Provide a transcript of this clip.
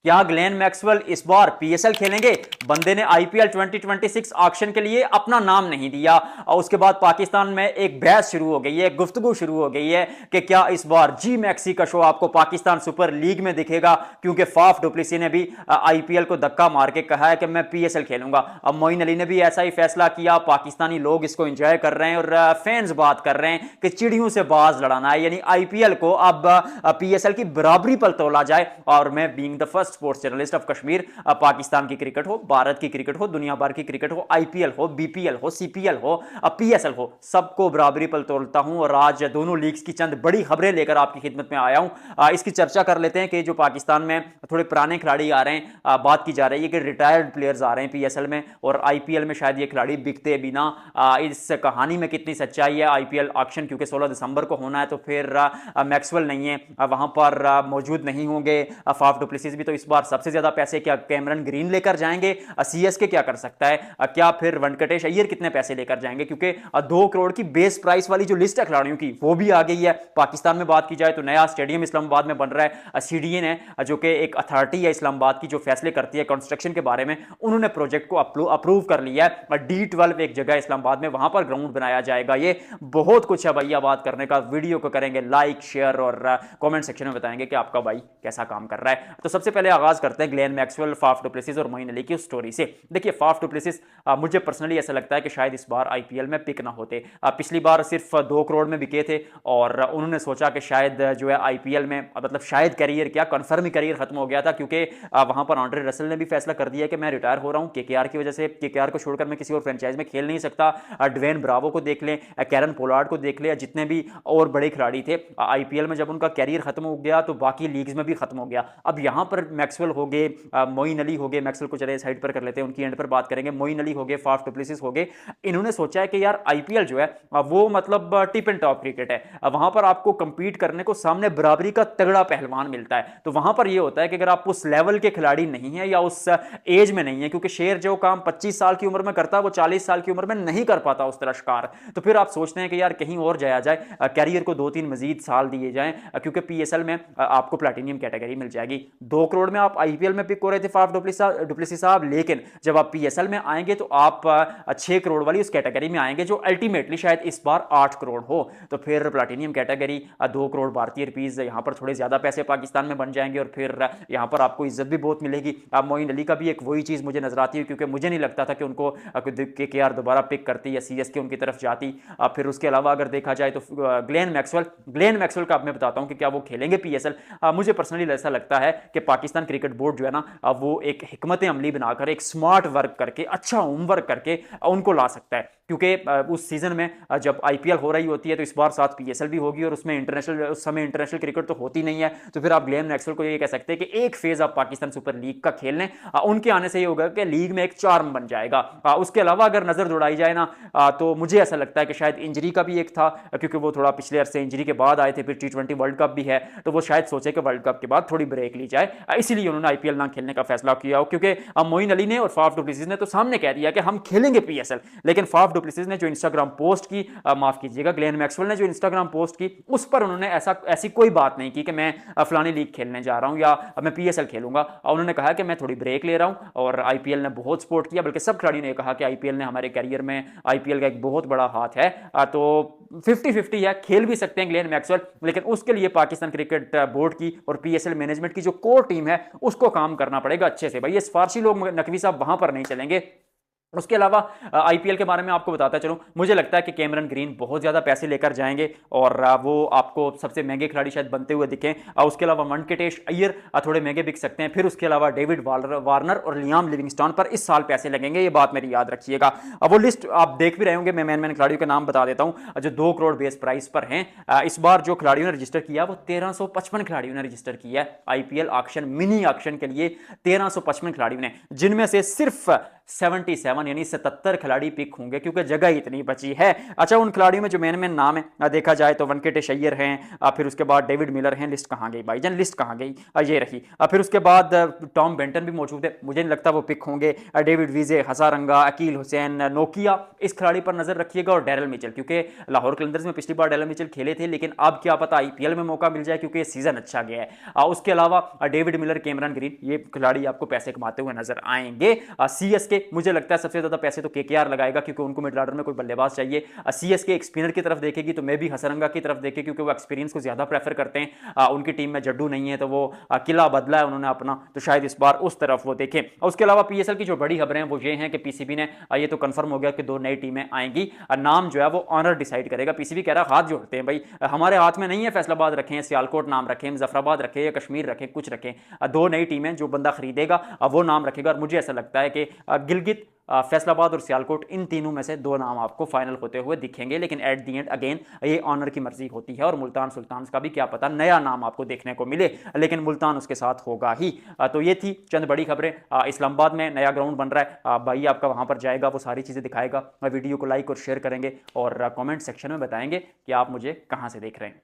क्या Glenn Maxwell इस बार PSL खेलेंगे? बंदे ने आईपीएल 2026 ऑक्शन के लिए अपना नाम नहीं दिया और उसके बाद पाकिस्तान में एक बहस शुरू हो गई है, गुफ्तगू शुरू हो गई है कि क्या इस बार जी मैक्सी का शो आपको पाकिस्तान सुपर लीग में दिखेगा, क्योंकि फाफ डुप्लेसी ने भी आईपीएल को धक्का मार के कहा है कि मैं पीएसएल खेलूंगा। अब मोइन अली ने भी ऐसा ही फैसला किया। पाकिस्तानी लोग इसको एंजॉय कर रहे हैं और फैंस बात कर रहे हैं कि चिड़ियों से बाज लड़ाना है, यानी आईपीएल को अब पीएसएल की बराबरी पर तोला जाए। और मैं being the first sports journalist of Kashmir, Pakistan की क्रिकेट हो, भारत की क्रिकेट हो, दुनिया भर की क्रिकेट हो, आईपीएल हो, बीपीएल हो, सीपीएल हो, पीएसएल हो, सबको बराबरी पर तोलता हूं। और आज दोनों लीग्स की चंद बड़ी खबरें लेकर आपकी खिदमत में आया हूं। इसकी चर्चा कर लेते हैं कि जो पाकिस्तान में थोड़े पुराने खिलाड़ी आ रहे हैं, बात की जा रही है कि रिटायर्ड प्लेयर्स आ रहे हैं पीएसएल में, और आईपीएल में शायद ये खिलाड़ी बिकते बिना। इस कहानी में कितनी सच्चाई है? आईपीएल ऑक्शन क्योंकि 16 दिसंबर को होना है, तो फिर मैक्सवेल नहीं है वहां पर, मौजूद नहीं होंगे। फाफ डुप्लेसिस भी तो इस बार सबसे ज्यादा पैसे क्या कैमरन ग्रीन लेकर जाएंगे? सीएसके क्या कर सकता है? क्या फिर वेंकटेश अय्यर कितने पैसे लेकर जाएंगे? क्योंकि 2 करोड़ की बेस प्राइस वाली जो लिस्ट है खिलाड़ियों की वो भी आ गई है। पाकिस्तान में बात की जाए तो नया स्टेडियम इस्लामाबाद में बन रहा है। सीडीए ने, जो कि एक अथॉरिटी है इस्लामाबाद की जो फैसले करती है कंस्ट्रक्शन के बारे में, उन्होंने प्रोजेक्ट को अप्रूव कर लिया है। D12 एक जगह इस्लामाबाद में, वहां पर ग्राउंड बनाया जाएगा। ये बहुत कुछ है भैया बात करने का। वीडियो को करेंगे लाइक, शेयर और कमेंट सेक्शन में बताएंगे कि आपका भाई कैसा काम कर रहा है। तो सबसे पहले आगाज करते हैं ग्लेन मैक्सवेल, फाफ डुप्लेसिस और मोइन अली की स्टोरी से। देखिए, फाफ डुप्लेसिस मुझे पर्सनली ऐसा लगता है कि शायद इस बार आईपीएल में पिक ना होते। पिछली बार सिर्फ 2 करोड़ में बिके थे और उन्होंने सोचा कि शायद जो है आईपीएल में, मतलब शायद करियर क्या, कंफर्म ही करियर खत्म हो गया था, क्योंकि वहां पर आंड्रे रसल ने भी फैसला कर दिया कि मैं रिटायर हो रहा हूं केकेआर की वजह से। केकेआर को छोड़कर मैं किसी और फ्रेंचाइज में खेल नहीं सकता। ड्वेन ब्रावो को देख लें, कैरन पोलार्ड को देख लें, जितने भी और बड़े खिलाड़ी थे, आईपीएल में जब उनका कैरियर खत्म हो गया तो बाकी लीग्स में भी खत्म हो गया। अब यहां पर मैक्सवेल हो गए, मोइन अली हो गए, मैक्सवेल को चले साइड पर कर लेते हैं, उनकी एंड पर बात करेंगे। मोइन अली हो गए, फाफ डुप्लेसिस हो गए। इन्होंने सोचा है कि यार आईपीएल जो है वो मतलब टिप एंड टॉप क्रिकेट है। वहां पर आपको कंपीट करने को सामने बराबरी का तगड़ा पहलवान मिलता है। तो वहां पर ये होता है कि अगर आप उस लेवल के खिलाड़ी नहीं है या उस एज में नहीं है, क्योंकि शेर जो काम 25 साल की उम्र में करता है वो 40 साल की उम्र में नहीं कर पाता उस तरह शिकार, तो फिर आप सोचते हैं कि यार कहीं और जाया जाए, कैरियर को 2-3 मजीद साल दिए जाएं, क्योंकि पीएसएल में आपको प्लैटिनियम कैटेगरी मिल जाएगी। 2 करोड़ में आप आईपीएल में पिक हो रहे थे फाफ डुप्लेसिस साहब, लेकिन जब आप पीएसएल में आएंगे तो आप 6 करोड़ वाली उस कैटेगरी में आएंगे, जो अल्टीमेटली शायद इस बार 8 करोड़ हो। तो फिर प्लैटिनियम कैटेगरी 2 करोड़ भारतीय रुपीज, यहां पर थोड़े ज्यादा पैसे पाकिस्तान में बन जाएंगे और फिर यहां पर आपको इज्जत भी बहुत मिलेगी। अब मोइन अली का भी एक वही चीज मुझे नजर आती है, क्योंकि मुझे नहीं लगता था कि उनको केकेआर दोबारा पिक करती या सीएसके उनकी तरफ जाती। फिर उसके अलावा अगर देखा जाए तो ग्लेन मैक्सवेल का अब मैं बताता हूं कि क्या वो खेलेंगे पीएसएल। मुझे पर्सनली ऐसा लगता है कि पाकिस्तान क्रिकेट बोर्ड जो है ना, वो एक हिकमत अमली बनाकर, एक स्मार्ट वर्क करके, अच्छा होमवर्क करके उनको ला सकता है। क्योंकि उस सीजन में जब आईपीएल हो रही होती है तो इस बार साथ पीएसएल भी होगी, और उसमें इंटरनेशनल, उस समय इंटरनेशनल क्रिकेट तो होती नहीं है। तो फिर आप ग्लेन मैक्सवेल को ये कह सकते हैं कि एक फेज आप पाकिस्तान सुपर लीग का खेल लें, उनके आने से ये होगा कि लीग में एक चार्म बन जाएगा। उसके अलावा अगर नजर दौड़ाई जाए ना, तो मुझे ऐसा लगता है कि शायद इंजरी का भी एक था, क्योंकि वो थोड़ा पिछले अरसे इंजरी के बाद आए थे, फिर T20 वर्ल्ड कप भी है, तो वो शायद सोचे कि वर्ल्ड कप के बाद थोड़ी ब्रेक ली जाए, इसीलिए उन्होंने आईपीएल ना खेलने का फैसला किया हो। क्योंकि मोइन अली ने और फाफ डुप्लेसिस ने तो सामने कह दिया कि हम खेलेंगे पीएसएल, लेकिन फाफ डुप्लेसिस ने जो इंस्टाग्राम पोस्ट की, माफ कीजिएगा, ग्लेन मैक्सवेल ने जो इंस्टाग्राम पोस्ट की, उस पर उन्होंने ऐसी कोई बात नहीं की कि मैं फलानी लीग खेलने जा रहा हूं या मैं पीएसएल खेलूंगा। उन्होंने कहा कि मैं थोड़ी ब्रेक ले रहा हूं, और आईपीएल ने बहुत सपोर्ट किया, बल्कि सब खिलाड़ी ने कहा कि आईपीएल ने हमारे करियर में, आईपीएल का एक बहुत बड़ा हाथ है। तो 50-50 है, खेल भी सकते हैं ग्लेन मैक्सवेल, लेकिन उसके लिए पाकिस्तान क्रिकेट बोर्ड की और पीएसएल मैनेजमेंट की जो कोर टीम है उसको काम करना पड़ेगा अच्छे से। भाई ये सिफारशी लोग नकवी साहब वहां पर नहीं चलेंगे। उसके अलावा आईपीएल के बारे में आपको बताता चलूं, मुझे लगता है कि कैमरन ग्रीन बहुत ज्यादा पैसे लेकर जाएंगे और वो आपको सबसे महंगे खिलाड़ी शायद बनते हुए दिखें। उसके अलावा वेंकटेश अय्यर थोड़े महंगे बिक सकते हैं। फिर उसके अलावा डेविड वार्नर और लियाम लिविंगस्टोन पर इस साल पैसे लगेंगे, ये बात मेरी याद रखिएगा। अब वो लिस्ट आप देख भी रहे होंगे, मैं मैन खिलाड़ियों के नाम बता देता हूं जो 2 करोड़ बेस प्राइस पर हैं। इस बार जो खिलाड़ियों ने रजिस्टर किया वो 1355 खिलाड़ियों ने रजिस्टर किया है आईपीएल ऑक्शन, मिनी ऑक्शन के लिए 1355 खिलाड़ियों ने, जिनमें से सिर्फ 77 यानी 77 खिलाड़ी पिक होंगे क्योंकि जगह ही इतनी बची है। अच्छा, उन खिलाड़ियों में जो मेन नाम है देखा जाए तो वेंकटेश अय्यर हैं, फिर उसके बाद डेविड मिलर हैं। लिस्ट कहां गई भाईजान, लिस्ट कहां गई? ये रही। फिर उसके बाद टॉम बेंटन भी मौजूद है, मुझे नहीं लगता वो पिक होंगे। डेविड विजे, हसारंगा, अकील हुसैन, नोकिया, इस खिलाड़ी पर नजर रखिएगा। और डेरल मिचेल, क्योंकि लाहौर कलंदर्स में पिछली बार डेरल मिचेल खेले थे, लेकिन अब क्या पता आईपीएल में मौका मिल जाए क्योंकि सीजन अच्छा गया है। उसके अलावा डेविड मिलर, कैमरन ग्रीन, ये खिलाड़ी आपको पैसे कमाते हुए नजर आएंगे। सीएसके मुझे लगता है सबसे ज्यादा पैसे तो केकेआर लगाएगा क्योंकि उनको मिडिल ऑर्डर में कोई बल्लेबाज चाहिए। सीएसके एक स्पिनर की तरफ देखेगी तो मैं भी हसरंगा की तरफ देखे क्योंकि वो एक्सपीरियंस को ज्यादा प्रेफर करते हैं। उनकी टीम में जड्डू नहीं है तो वो किला बदला है उन्होंने अपना, तो शायद इस बार उस तरफ वो देखें। उसके अलावा पीएसएल की जो बड़ी खबरें हैं वो ये हैं कि पीसीबी ने ये तो कंफर्म हो गया कि 2 नई टीमें आएंगी। नाम जो है वो ऑनर डिसाइड करेगा। पीसीबी कह रहा है हाथ जोड़ते हैं भाई, हमारे हाथ में नहीं है, फैसलाबाद रखें, सियालकोट नाम रखें, मुजफ्फराबाद रखें या कश्मीर रखें, कुछ रखें। 2 नई टीमें, जो बंदा खरीदेगा वो नाम रखेगा। और मुझे ऐसा लगता है कि गिलगित, फैसलाबाद और सियालकोट, इन तीनों में से 2 नाम आपको फाइनल होते हुए दिखेंगे। लेकिन एट दी एंड अगेन ये ऑनर की मर्जी होती है और मुल्तान सुल्तान का भी क्या पता नया नाम आपको देखने को मिले, लेकिन मुल्तान उसके साथ होगा ही। तो ये थी चंद बड़ी खबरें। इस्लामाबाद में नया ग्राउंड बन रहा है, भाई आपका वहां पर जाएगा, वो सारी चीजें दिखाएगा। वीडियो को लाइक और शेयर करेंगे और कमेंट सेक्शन में बताएंगे कि आप मुझे कहां से देख रहे हैं।